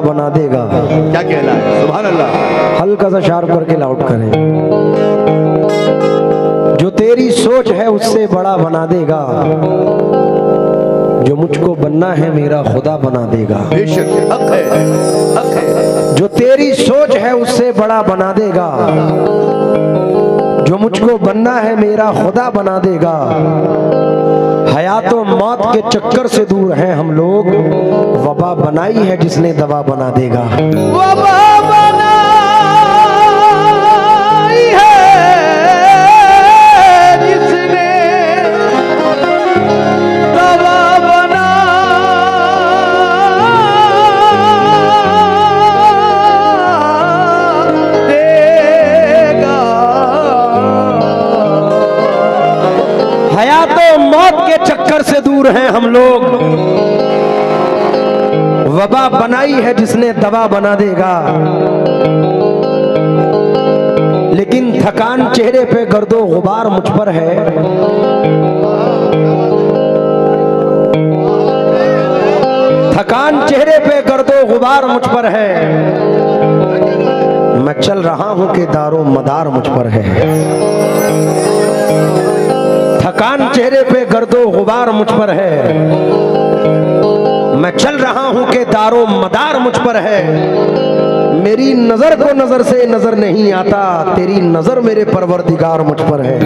बना देगा। क्या कहना है? सुभान अल्लाह। हल्का सा शार्प करके लाउड करें। जो तेरी सोच है उससे बड़ा बना देगा, जो मुझको बनना है मेरा खुदा बना देगा। बेशक हक है, हक है। जो तेरी सोच है उससे बड़ा बना देगा, जो मुझको बनना है मेरा खुदा बना देगा। हयात और मौत के चक्कर से दूर हैं हम लोग, वबा बनाई है जिसने दवा बना देगा। वबा बनाई है जिसने दवा बना देगा। हयात और मौत के चक्कर से दूर हैं हम लोग, वबा बनाई है जिसने दवा बना देगा। लेकिन थकान चेहरे पे गर्दो गुबार मुझ पर है, थकान चेहरे पे गर्दो गुबार मुझ पर है। मैं चल रहा हूं कि दारो मदार मुझ पर है। थकान चेहरे पे गर्दो गुबार मुझ पर है, मैं चल रहा हूं कि दारो मदार मुझ पर है। मेरी नजर को नजर से नजर नहीं आता, तेरी नजर मेरे परवरदिगार मुझ पर है।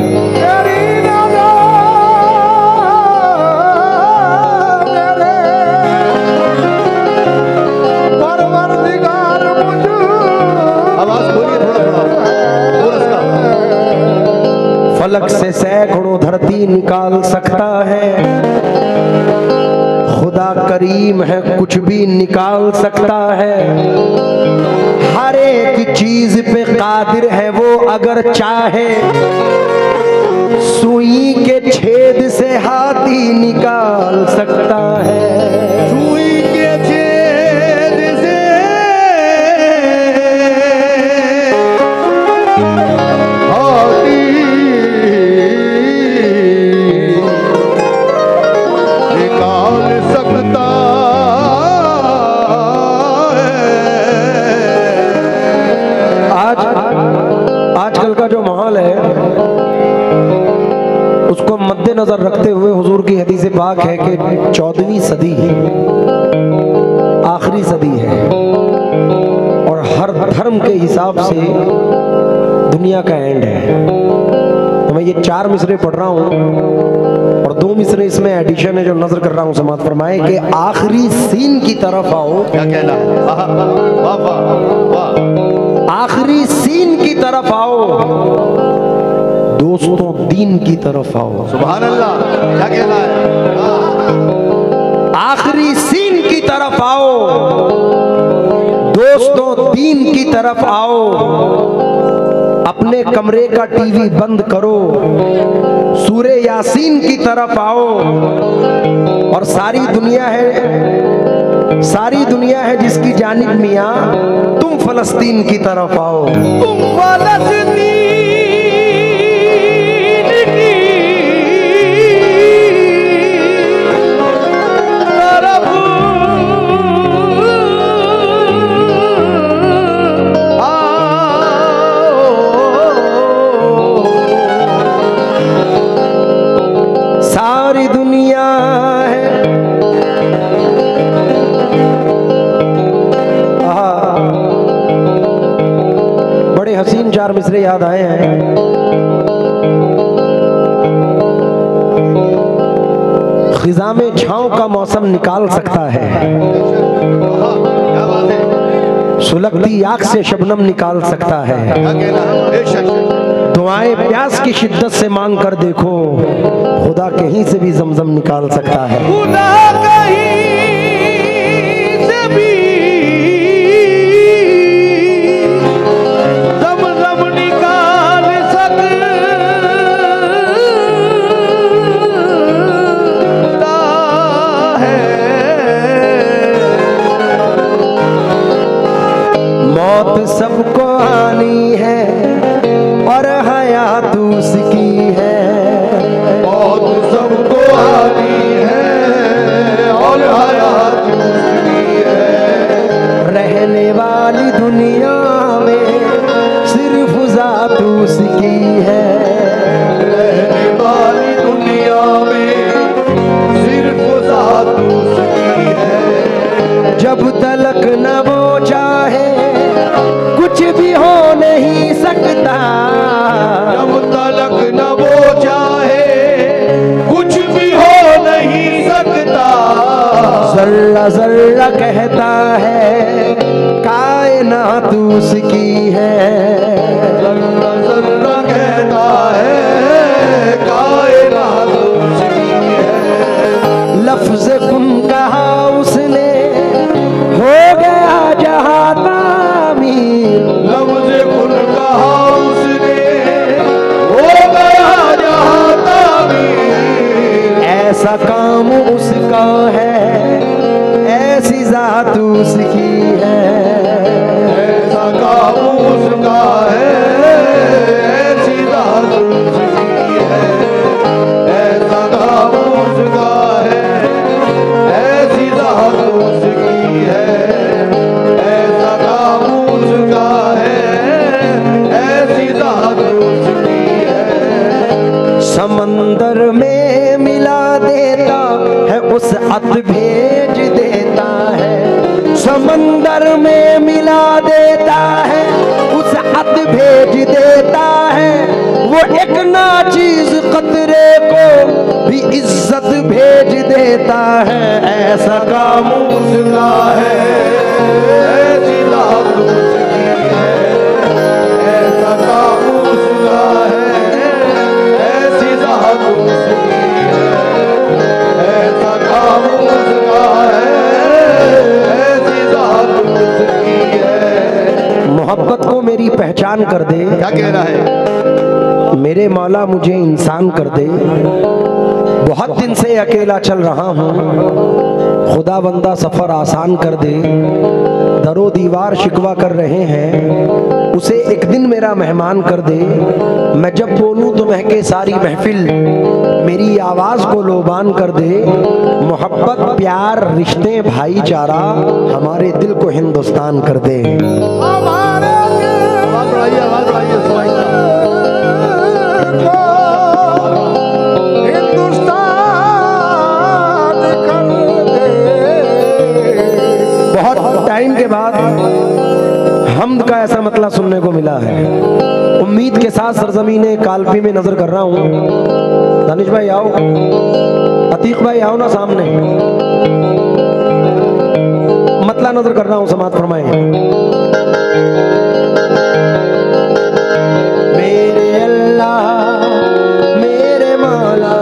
फलक से सैकड़ों धरती निकाल सकता है, खुदा करीम है कुछ भी निकाल सकता है। हर एक चीज पे कादिर है वो अगर चाहे, सुई के छेद से हाथी निकाल सकता है। सुई के छेद से हाथी निकाल सकता आजकल का जो माहौल है उसको मद्देनजर रखते हुए हुजूर की हदीस पाक है कि 14वीं सदी आखिरी सदी है और हर धर्म के हिसाब से दुनिया का एंड है। तो मैं ये 4 मिसरे पढ़ रहा हूँ और 2 मिसरे इसमें एडिशन है जो नजर कर रहा हूँ। समात फरमाए कि आखिरी सीन की तरफ आओ। क्या कहना है? वाह वाह वाह। आखिरी सीन की तरफ आओ, दोस्तों दीन की तरफ आओ। सुभान अल्लाह। क्या कहना है? आखिरी सीन की तरफ आओ, दोस्तों दीन की तरफ आओ। अपने कमरे का टीवी बंद करो, सूरे यासीन की तरफ आओ। और सारी दुनिया है जिसकी जानिब मियां, तुम फलस्तीन की तरफ आओ। तुम फलस्तीन की तरफ आओ। सारी दुनिया है बड़े हसीन 4 मिसरे याद आए हैं। खिजा में छांव का मौसम निकाल सकता है, क्या बात है? सुलगती आंख से शबनम निकाल सकता है। क्या कहना है? बेशक। दुआएं प्यास की शिद्दत से मांग कर देखो, खुदा कहीं से भी जमजम निकाल सकता है। खुदा कहीं से भी ज़मज़म निकाल सकता है। मौत सबको आनी है और हयात उसकी है। मौत सबको आनी है और हयात उसकी है। रहने वाली दुनिया में सिर्फ ज़ात उसकी है। रहने वाली दुनिया में सिर्फ ज़ात उसकी है। जब तलक न वो चाहे कुछ भी हो नहीं सकता। जब तलक न वो चाहे कुछ भी हो नहीं सकता। जर्रा जर्रा कहता है कायनात उसकी है। जर्रा जर्रा कहता है कायनात उसकी है। लफ्ज कुन कहा उसने, हो गया जहां तामीर। लफ्ज़ कुन कहा उसने, हो गया जहां तामीर। ऐसा काम उसका है, ऐसी जात उसकी है। ऐसा काम उसका है, ऐसी जात उसकी है। ऐसा काम उसका है, ऐसी जात उसकी है। ऐसा काम उसका है, ऐसी जात उसकी है। समंदर में मिला देता है उस अत भेज देता है। समंदर में मिला देता है उस अत भेज देता है। वो एक नाचीज कतरे को भी इज्जत भेज देता है। ऐसा काम उसका है, ऐसी जात उसकी है। ऐसा काम उसका है, ऐसी जात उसकी है। ऐसा काम उसका है, ऐसी जात उसकी है। मोहब्बत को मेरी पहचान कर दे, क्या कहना है? मेरे मौला मुझे इंसान कर दे, बहुत दिन से अकेला चल रहा हूँ, खुदा बंदा सफ़र आसान कर दे। दरो दीवार शिकवा कर रहे हैं, उसे एक दिन मेरा मेहमान कर दे। मैं जब बोलूँ तो महके सारी महफिल, मेरी आवाज़ को लोबान कर दे। मोहब्बत प्यार रिश्ते भाईचारा हमारे दिल को हिंदुस्तान कर दे। आवाज बढ़ाइए बहुत टाइम के बाद हम्द का ऐसा मतलब सुनने को मिला है। उम्मीद के साथ सरजमीने कालपी में नजर कर रहा हूँ। दानिश भाई आओ, अतीक भाई आओ ना सामने, मतला नजर कर रहा हूँ, समात फरमाएं। मेरे अल्लाह मेरे मौला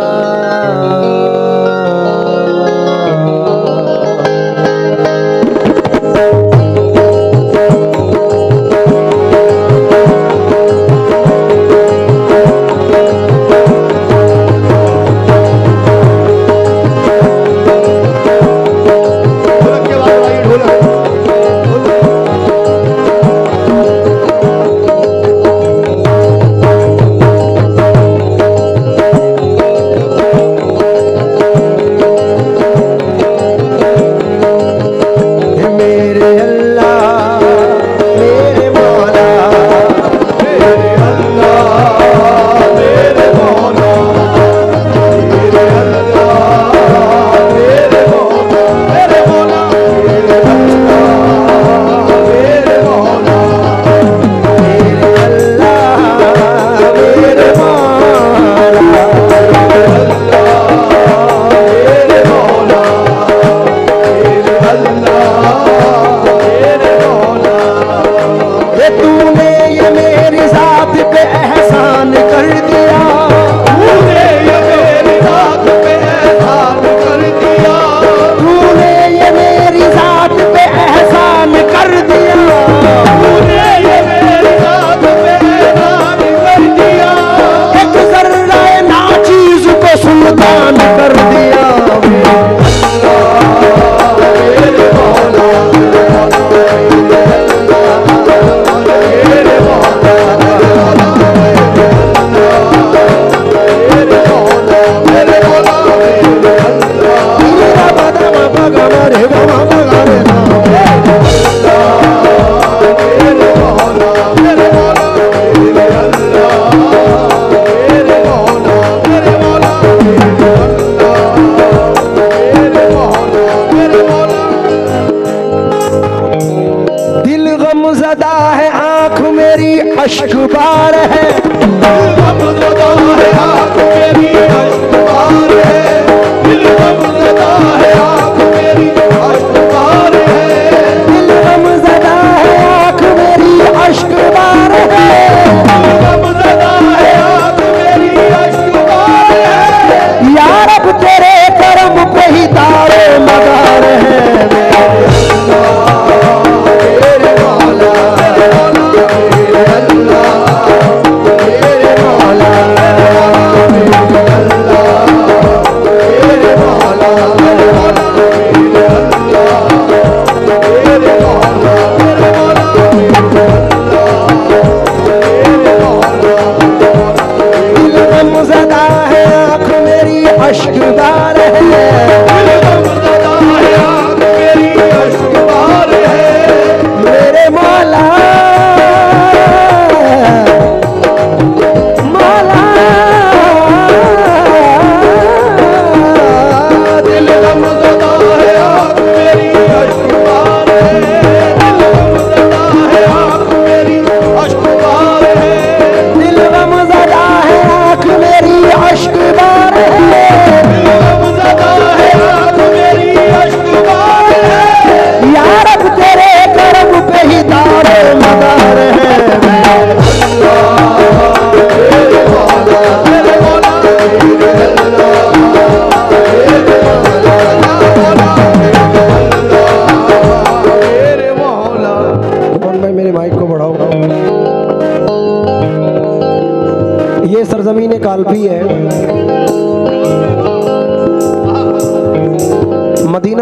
अश्क बार है,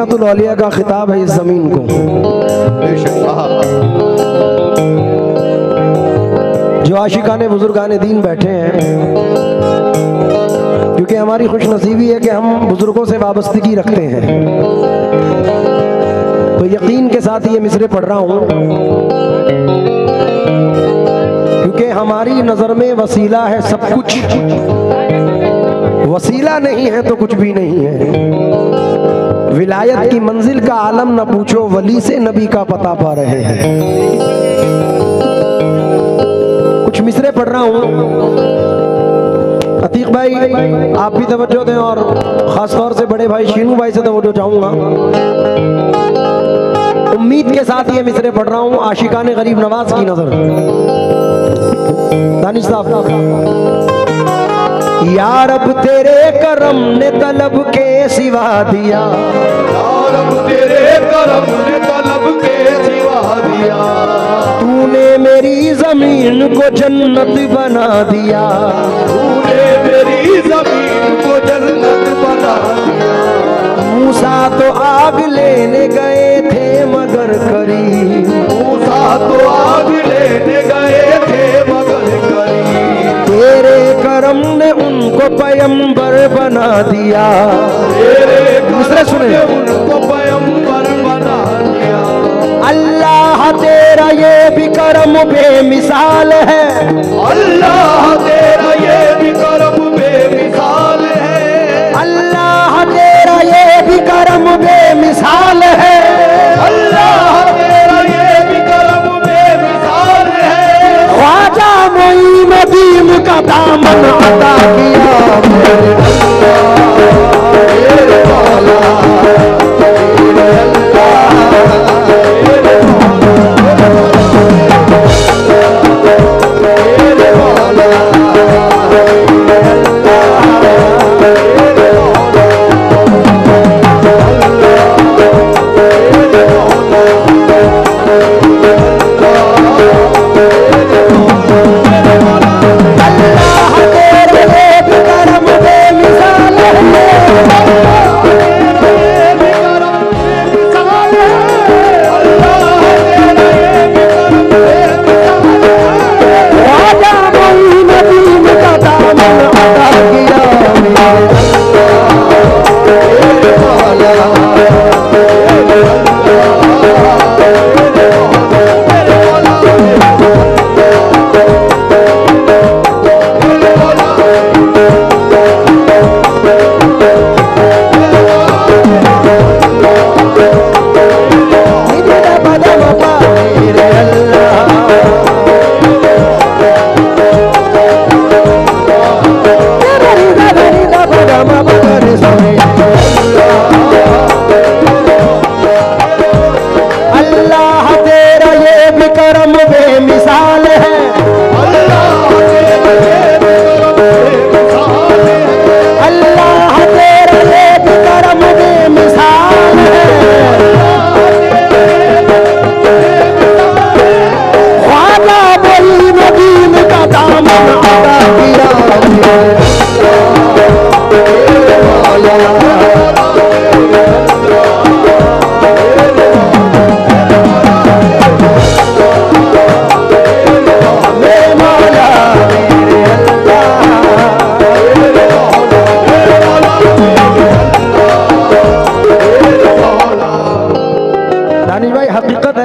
खलीफतुल औलिया का खिताब है इस जमीन को। बेशक। जो आशिकाने बुजुर्गाने दीन बैठे हैं, क्योंकि हमारी खुशनसीबी है कि हम बुजुर्गों से वाबस्तगी रखते हैं, तो यकीन के साथ ये मिसरे पढ़ रहा हूँ, क्योंकि हमारी नज़र में वसीला है सब कुछ, वसीला नहीं है तो कुछ भी नहीं है। विलायत की मंजिल का आलम न पूछो, वली से नबी का पता पा रहे हैं। कुछ मिसरे पढ़ रहा हूँ, अतीक भाई आप भी तवज्जो दें, और खास तौर से बड़े भाई शीनू भाई से तवज्जो चाहूंगा। उम्मीद के साथ ये मिसरे पढ़ रहा हूँ आशिकाने गरीब नवाज की नजर। दानिश साहब। या रब तेरे करम ने तलब के सिवा दिया, या रब तेरे करम ने तलब के सिवा दिया, तूने मेरी जमीन को जन्नत बना दिया, तूने मेरी जमीन को जन्नत बना दिया। मूसा तो आग लेने गए थे मगर करीब, मूसा तो आग लेने गए थे मगर करीब, तेरे करम ने उनको पैगंबर बना दिया। तेरे दूसरे सुने, करम ने उनको पैगंबर बना दिया। अल्लाह तेरा ये भी करम बेमिसाल है, अल्लाह तेरा ये भी करम बेमिसाल है, अल्लाह तेरा ये भी करम बेमिसाल है, अल्लाह तेरा ये भी करम बेमिसाल है। ख्वाजा मोइनुद्दीन का दामन अता किया मेरे मेरे मौला, मेरे अल्लाह,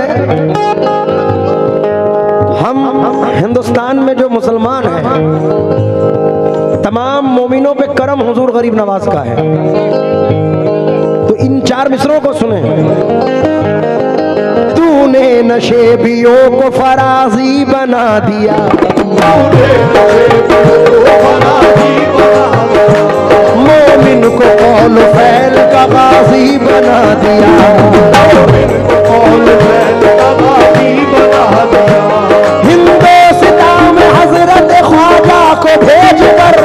मेरे हिंदुस्तान में जो मुसलमान हैं तमाम मोमिनों पे करम हुजूर गरीब नवाज का है। तो इन चार मिसरों को सुने। तूने नशेबियों को फराजी बना दिया, मोमिन को कौल फैल का गाजी बना दिया, कौल फैल का गाजी बना दिया। हिंदुस्तान में हजरत ख्वाजा को भेज कर,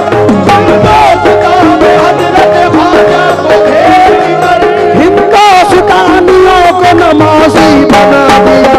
हिंदुस्तान में हजरत ख्वाजा को भेज कर, हिंदुस्तानियों को नमाजी बना दिया।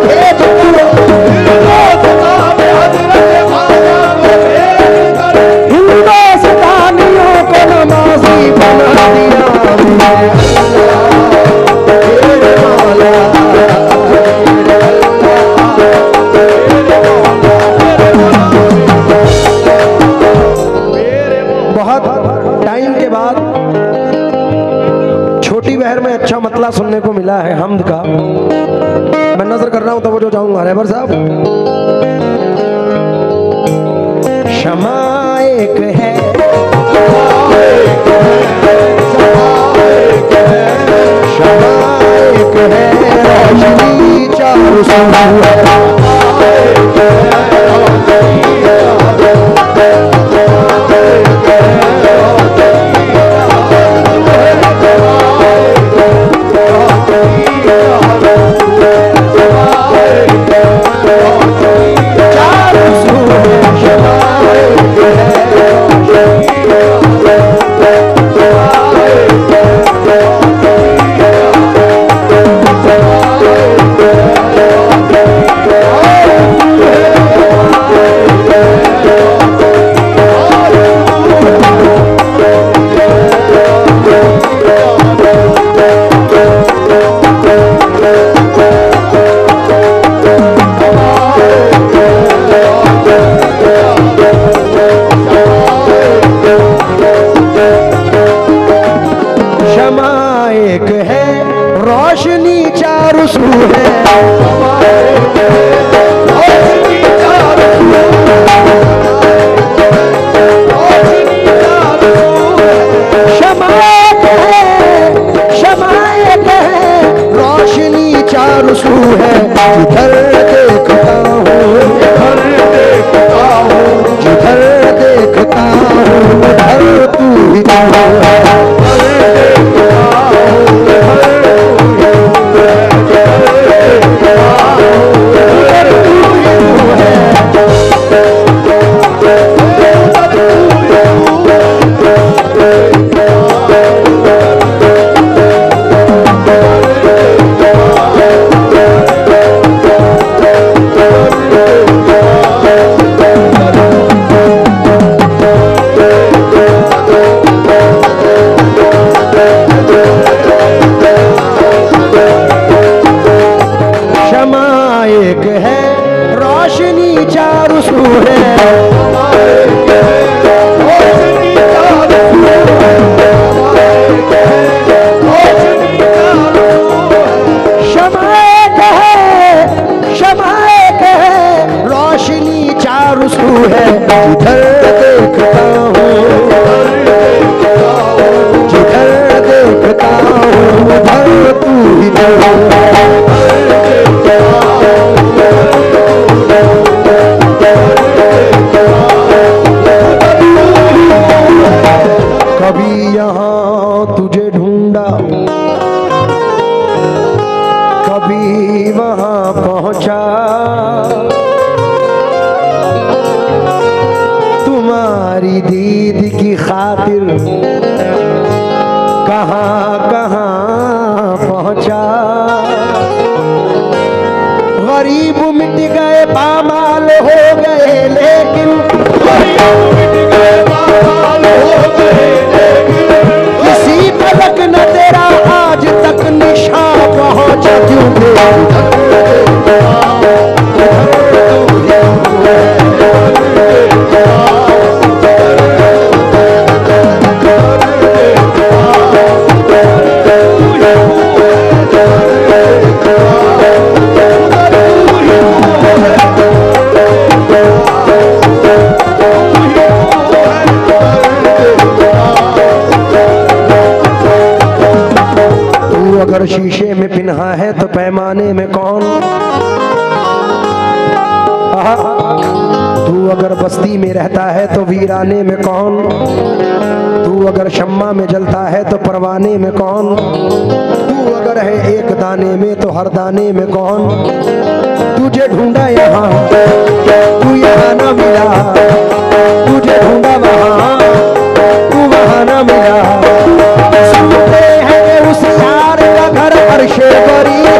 भेज हिंदुस्तानियों को नमाजी बना दिया मेरे मौला। बहुत टाइम के बाद छोटी बहर में अच्छा मतला सुनने को मिला है हम्द का। मैं नजर कर रहा हूं तो वो जो जाऊंगा रहबर साहब। क्षमा एक है क्षमा एक है रोशनी चारों शीशे में पिन्हा है तो पैमाने में कौन। तू अगर बस्ती में रहता है तो वीराने में कौन। तू अगर शम्मा में जलता है तो परवाने में कौन। तू अगर है एक दाने में तो हर दाने में कौन। तुझे ढूंढा यहाँ तू यहाँ न मिला, तुझे ढूंढा वहाँ तू वहाँ न मिला। सुनते हैं उस यार का घर अर्शे बरी है,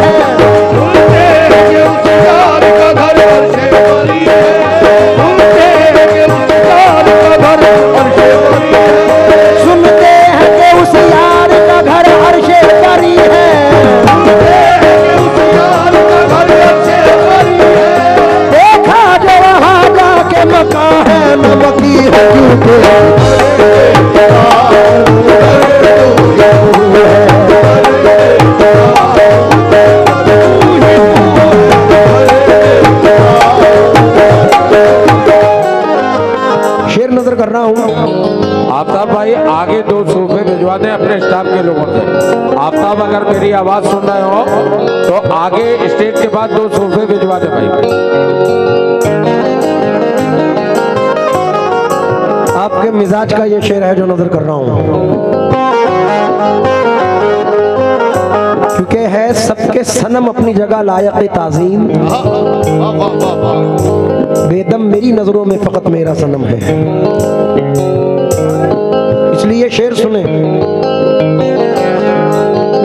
मेरे स्टाफ के लोगों से। आफ्ताब अगर मेरी आवाज सुन रहे हो तो आगे स्टेज के बाद 2 सोफे भिजवा दे भाई। आपके मिजाज का ये शेर है जो नजर कर रहा हूं, क्योंकि है सबके सनम अपनी जगह लायक ताजीम, बेदम मेरी नजरों में फकत मेरा सनम है। इसलिए शेर सुने।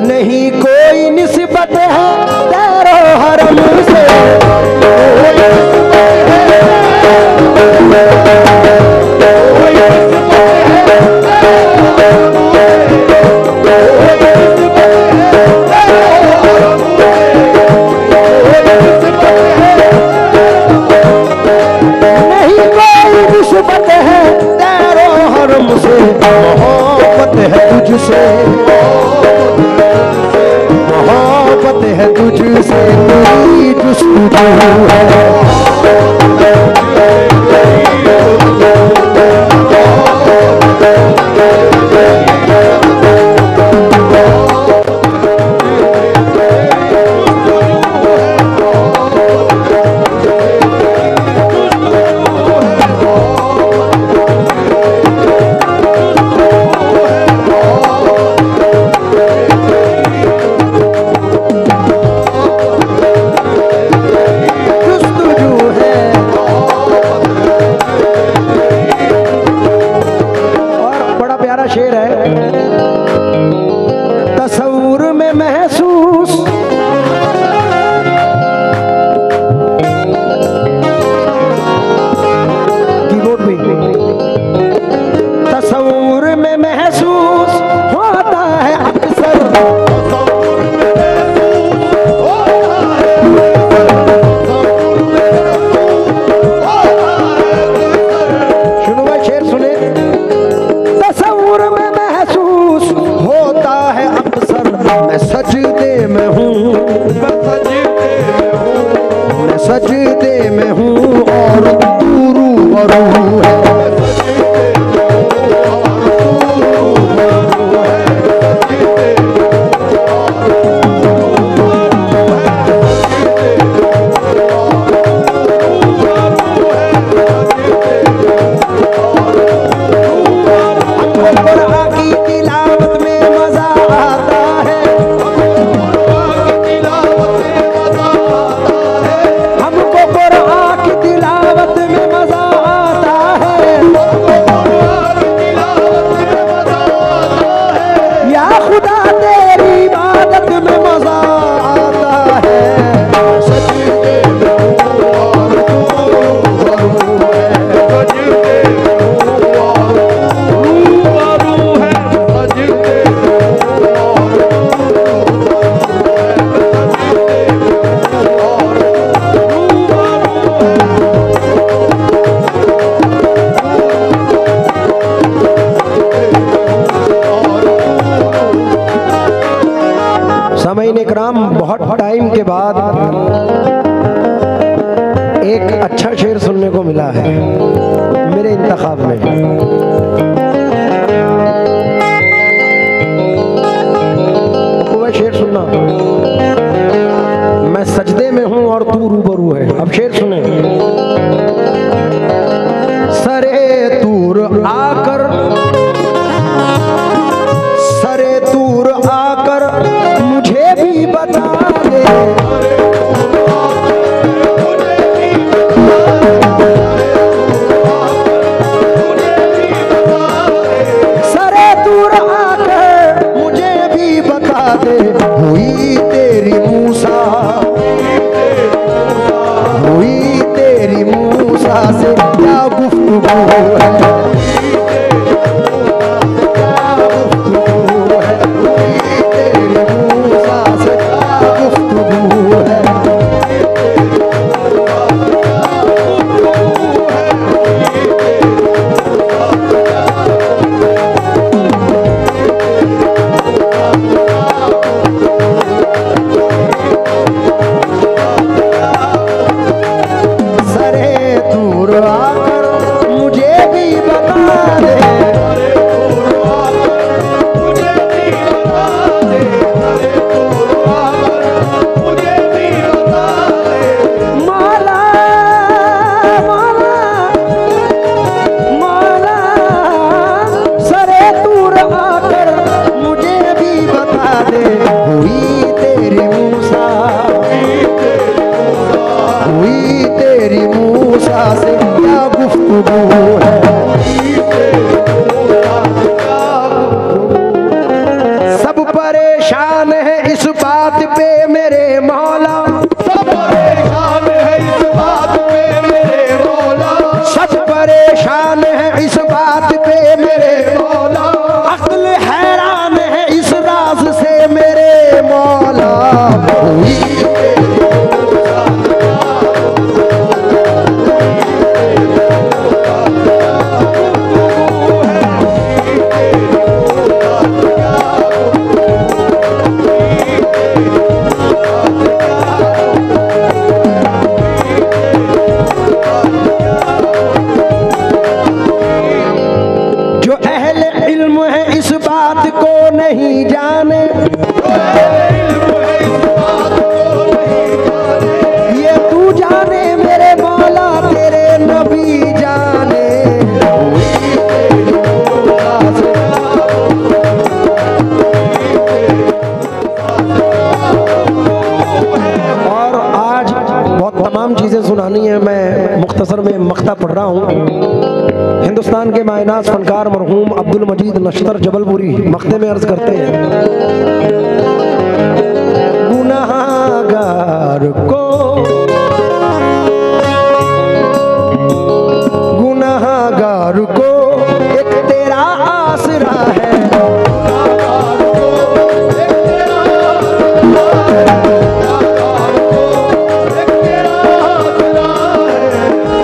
नहीं कोई निस्बत है तेरो हरम से, निस्बत है तेरो हरम से, मोहब्बत है तुझसे, मोहब्बत है तुझसे, तेरी जुस्तजू है। शेर है। तस्वुर में महसूस कीबोर्ड भी, तस्वुर में महसूस होता है अक्सर, सुनो भाई शेर सुने। मैं सजदे में हूँ, मैं सजदे में हूँ और तू रूबरू है। इकराम बहुत टाइम के बाद एक अच्छा शेर सुनने को मिला है मेरे इंतखाब में। वह शेर सुनना, मैं सजदे में हूं और तू रूबरू है। अब शेर सुने। सरे तूर आकर, सरे तूर आकर मुझे भी बता दे, सरे तूर आकर मुझे भी बता दे, हुई तेरी मूसा, हुई तेरी तमाम चीज़ें सुनानी है। मैं मुख्तसर में मख्ता पढ़ रहा हूँ। हिंदुस्तान के मायनाज फनकार मरहूम अब्दुल मजीद नश्तर जबलपुरी मख्ते में अर्ज करते हैं, गुनाहगार को एक तेरा आसरा है,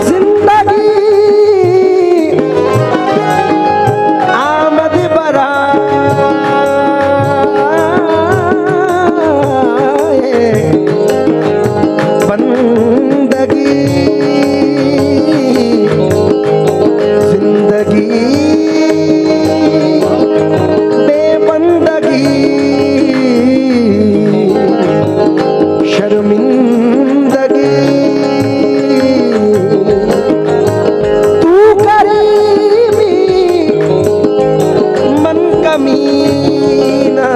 जिंदगी आमद बराए बंदगी, जिंदगी बेबंदगी शर्मिंदगी, तू करीमी मन कमीना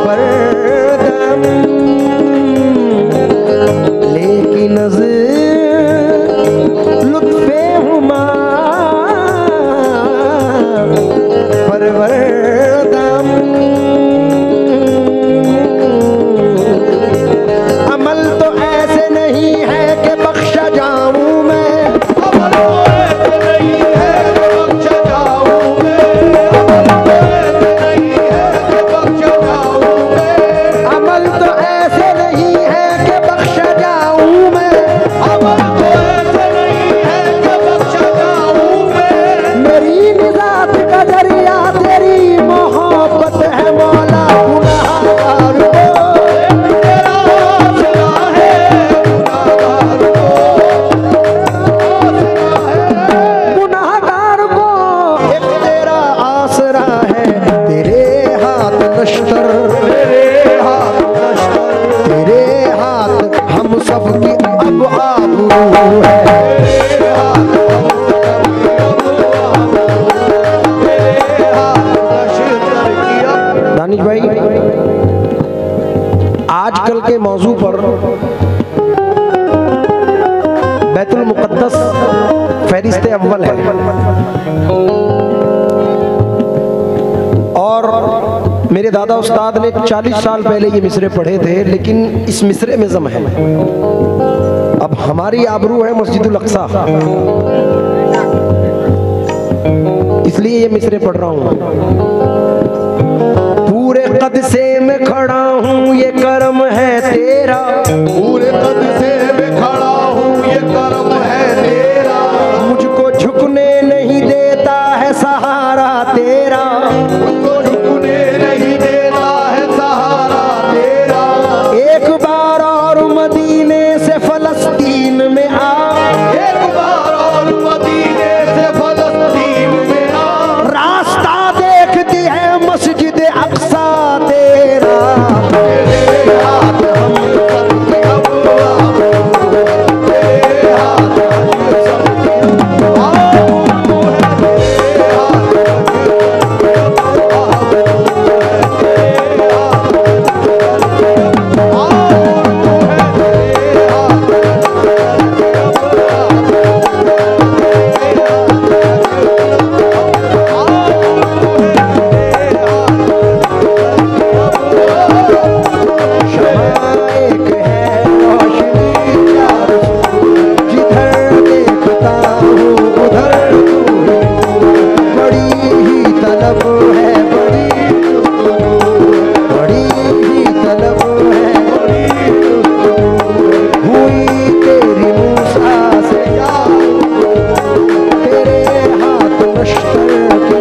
परदम लेकिन लुत्फे हुमा परवरदम, अमल तो ऐसे नहीं है कि बख्शा जाऊं मैं, अमल तो ऐसे नहीं है कि बख्शा जाऊं मैं, अमल तो ऐसे नहीं है कि बख्शा जाऊं मैं, अमल तो ऐसे नहीं है कि बख्शा जाऊं मैं, मेरी निजात का जरिया तेरी मोहब्बत है मौला, गुनाहगार को तेरा आसरा है, गुनाहगार को एक तेरा आसरा है, तेरे हाथ नश्तर, तेरे हाथ नश्तर, तेरे हाथ हम सब की अब आबरू है, तेरे हाथ नश्तर किया। दानिश भाई आजकल के मौजू पर बैतुल मुक़द्दस फहरिस्त अव्वल है और मेरे दादा उस्ताद ने 40 साल पहले ये मिसरे पढ़े थे, लेकिन इस मिसरे में ज़म है। अब हमारी आबरू है मस्जिदुल अक्सा, इसलिए ये मिसरे पढ़ रहा हूँ। पूरे कद से मैं खड़ा हूँ ये करम है तेरा, पूरे कद से मैं खड़ा हूँ ये करम है तेरा, मुझको झुकने नहीं देता है सहारा तेरा, मुझको झुकने नहीं देता है सहारा तेरा, एक बार और मदीने से फलस्तीन में आ, एक बार और मदीने से फलस्तीन में आ, रास्ता देखती है मस्जिद अक्सा तेरा, तेरे हाथ हम सबके अब तेरे हाथ हम सबके एक है रोशनी जिधर देखता हूँ उधर बड़ी ही तलब है, बड़ी ही तलब है, हुई तेरी मूसा से तेरे हाथ नश्तर की